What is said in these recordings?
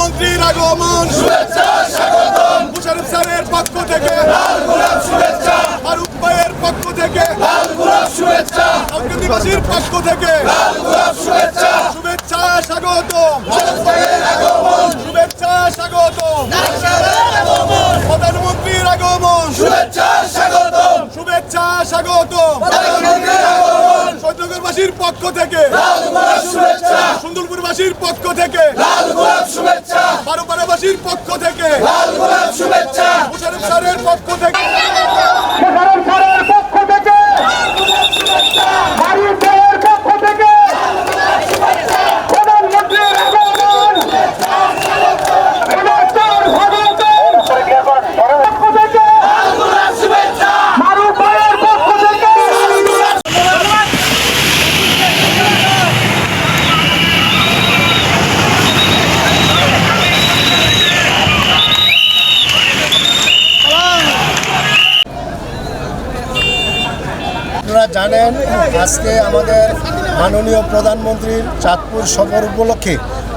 প্রধানমন্ত্রীর আগমন শুভেচ্ছা স্বাগতম। মুশাররফ স্যারের পক্ষ থেকে লাল গোলাপ শুভেচ্ছা, ফারুক ভাইয়ের পক্ষ থেকে লাল গোলাপ শুভেচ্ছা, দাউদকান্দিবাসীর পক্ষ থেকে লাল গোলাপ শুভেচ্ছা। শুভেচ্ছা স্বাগতম, ভারতের আগমন, শুভেচ্ছা স্বাগতম, প্রধানমন্ত্রীর আগমন শুভেচ্ছা স্বাগতম। শুভেচ্ছা স্বাগতম, প্রধানমন্ত্রীর আগমন, সৈয়দনগরবাসীর পক্ষ থেকে লাল গোলাপ শুভেচ্ছা, সুন্দরপুরবাসীর পক্ষ থেকে লাল গোলাপ শুভেচ্ছা, বারোপাড়াবাসীর পক্ষ থেকে লাল গোলাপ শুভেচ্ছা। মুশাররফ স্যারের পক্ষ থেকে আপনারা জানেন আজকে আমাদের মাননীয় প্রধানমন্ত্রীর চাঁদপুর সফর উপলক্ষে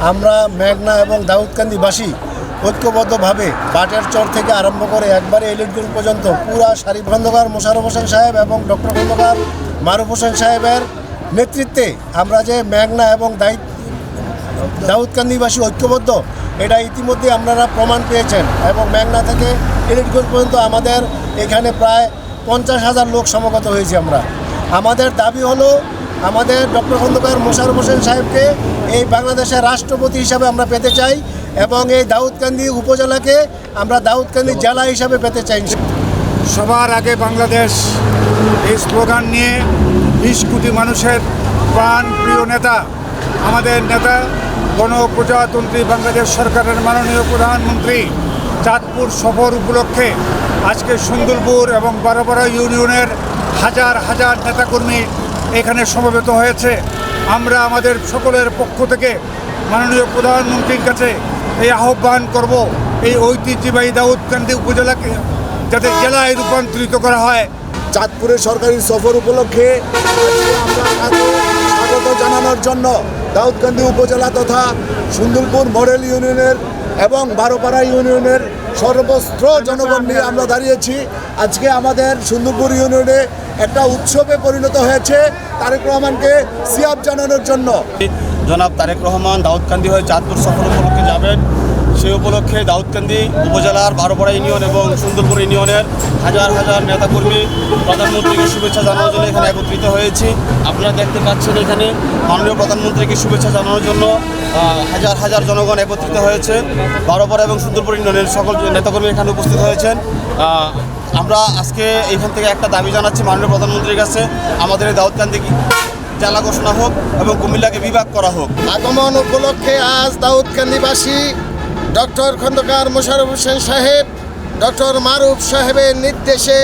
আমরা মেঘনা এবং দাউদকান্দিবাসী ঐক্যবদ্ধভাবে বাটের চর থেকে আরম্ভ করে একবারে এলিটগুল পর্যন্ত পুরা শারিফ খন্দকার মোশাররফ হোসেন সাহেব এবং ডক্টর খন্দকার মারুফ হোসেন সাহেবের নেতৃত্বে আমরা যে মেঘনা এবং দাউদকান্দিবাসী ঐক্যবদ্ধ, এটা ইতিমধ্যে আপনারা প্রমাণ পেয়েছেন। এবং মেঘনা থেকে এলিটগুল পর্যন্ত আমাদের এখানে প্রায় 50,000 লোক সমবেত হয়েছে। আমাদের দাবি হলো আমাদের ডক্টর খন্দকার মোশাররফ হোসেন সাহেবকে এই বাংলাদেশের রাষ্ট্রপতি হিসাবে আমরা পেতে চাই এবং এই দাউদকান্দি উপজেলাকে আমরা দাউদকান্দি জেলা হিসাবে পেতে চাই। সবার আগে বাংলাদেশ এই স্লোগান নিয়ে 20 কোটি মানুষের প্রাণ প্রিয় নেতা, আমাদের নেতা গণপ্রজাতন্ত্রী বাংলাদেশ সরকারের মাননীয় প্রধানমন্ত্রী চাঁদপুর সফর উপলক্ষে আজকে সুন্দরপুর এবং বারোপাড়া ইউনিয়নের হাজার হাজার নেতাকর্মী এখানে সমবেত হয়েছে। আমরা আমাদের সকলের পক্ষ থেকে মাননীয় প্রধানমন্ত্রীর কাছে এই আহ্বান করব, এই ঐতিহ্যবাহী দাউদকান্দি উপজেলাকে যাতে জেলায় রূপান্তরিত করা হয়। চাঁদপুরের সরকারি সফর উপলক্ষে আমরা তাকে স্বাগত জানানোর জন্য দাউদকান্দি উপজেলা তথা সুন্দরপুর মডেল ইউনিয়নের এবং বারোপাড়া ইউনিয়নের সর্বস্ত্র জনগণ নিয়ে আমরা দাঁড়িয়েছি। আজকে আমাদের সুন্দরপুর ইউনিয়নে একটা উৎসবে পরিণত হয়েছে তারেক রহমানকে সিয়াব জানানোর জন্য। জনাব তারেক রহমান দাউদকান্দি হয়ে চাঁদপুর সফর উপলক্ষে যাবেন। সেই উপলক্ষে দাউদকান্দি উপজেলার বারোপাড়া ইউনিয়ন এবং সুন্দরপুর ইউনিয়নের হাজার হাজার নেতাকর্মী প্রধানমন্ত্রীকে শুভেচ্ছা জানানোর জন্য এখানে একত্রিত হয়েছি। আপনারা দেখতে পাচ্ছেন এখানে মাননীয় প্রধানমন্ত্রীকে শুভেচ্ছা জানানোর জন্য হাজার হাজার জনগণ একত্রিত হয়েছে। বারোপাড়া এবং সুন্দরপুর ইউনিয়নের সকল নেতাকর্মী এখানে উপস্থিত হয়েছেন। আমরা আজকে এখান থেকে একটা দাবি জানাচ্ছি মাননীয় প্রধানমন্ত্রীর কাছে, আমাদের এই দাউদকান্দি জেলা ঘোষণা হোক এবং কুমিল্লাকে বিভাগ করা হোক। আগমন উপলক্ষে আজ দাউদকান্দিবাসী ডক্টর খন্দকার মোশাররফ হোসেন সাহেব, ডক্টর মারুফ সাহেবের নির্দেশে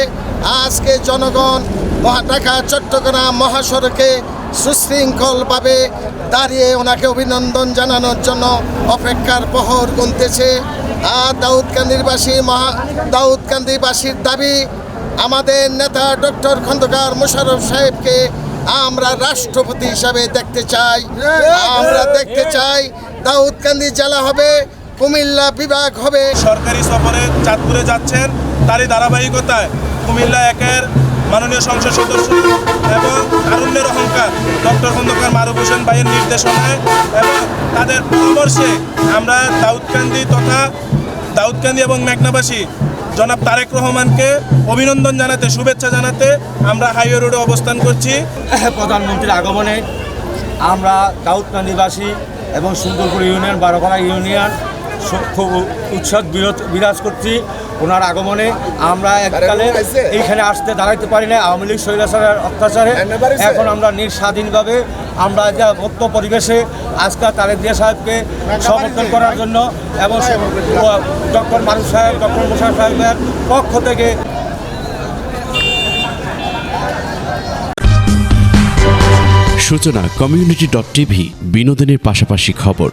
আজকে জনগণ ঢাকা চট্টগ্রাম মহাসড়কে সুশৃঙ্খলভাবে দাঁড়িয়ে ওনাকে অভিনন্দন জানানোর জন্য অপেক্ষার প্রহর গুনতেছে। আর দাউদকান্দিবাসীর দাবি, আমাদের নেতা ডক্টর খন্দকার মোশাররফ সাহেবকে আমরা রাষ্ট্রপতি হিসাবে দেখতে চাই। আমরা দেখতে চাই দাউদকান্দি জেলা হবে, কুমিল্লা বিভাগ হবে। সরকারি সফরে চাঁদপুরে যাচ্ছেন, তারই ধারাবাহিকতায় কুমিল্লা একের মাননীয় সংসদ সদস্য এবং তারুণ্যের অহংকার ডক্টর খন্দকার মারুফ হোসেন ভাইয়ের নির্দেশনায় এবং তাদের পরামর্শে আমরা দাউদকান্দি এবং মেঘনাবাসী জনাব তারেক রহমানকে অভিনন্দন জানাতে, শুভেচ্ছা জানাতে আমরা হাইওয়ে রোডে অবস্থান করছি। প্রধানমন্ত্রীর আগমনে আমরা দাউদকান্দিবাসী এবং সুন্দরপুর ইউনিয়ন বারোপাড়া ইউনিয়ন খুব উৎসাহ বিরাজ করছি। ওনার আগমনে আমরা এককালে এইখানে আসতে দাঁড়াইতে পারি না আওয়ামী লীগ স্বৈরাচারের অত্যাচারে। এখন আমরা নিঃস্বাধীনভাবে আমরা যা মুক্ত পরিবেশে আজকে তারেক জিয়া সাহেবকে সমর্থন করার জন্য এবং ডক্টর মারুফ সাহেব, ডক্টর মোশাররফ সাহেবের পক্ষ থেকে সূচনা community.tv বিনোদনের পাশাপাশি খবর।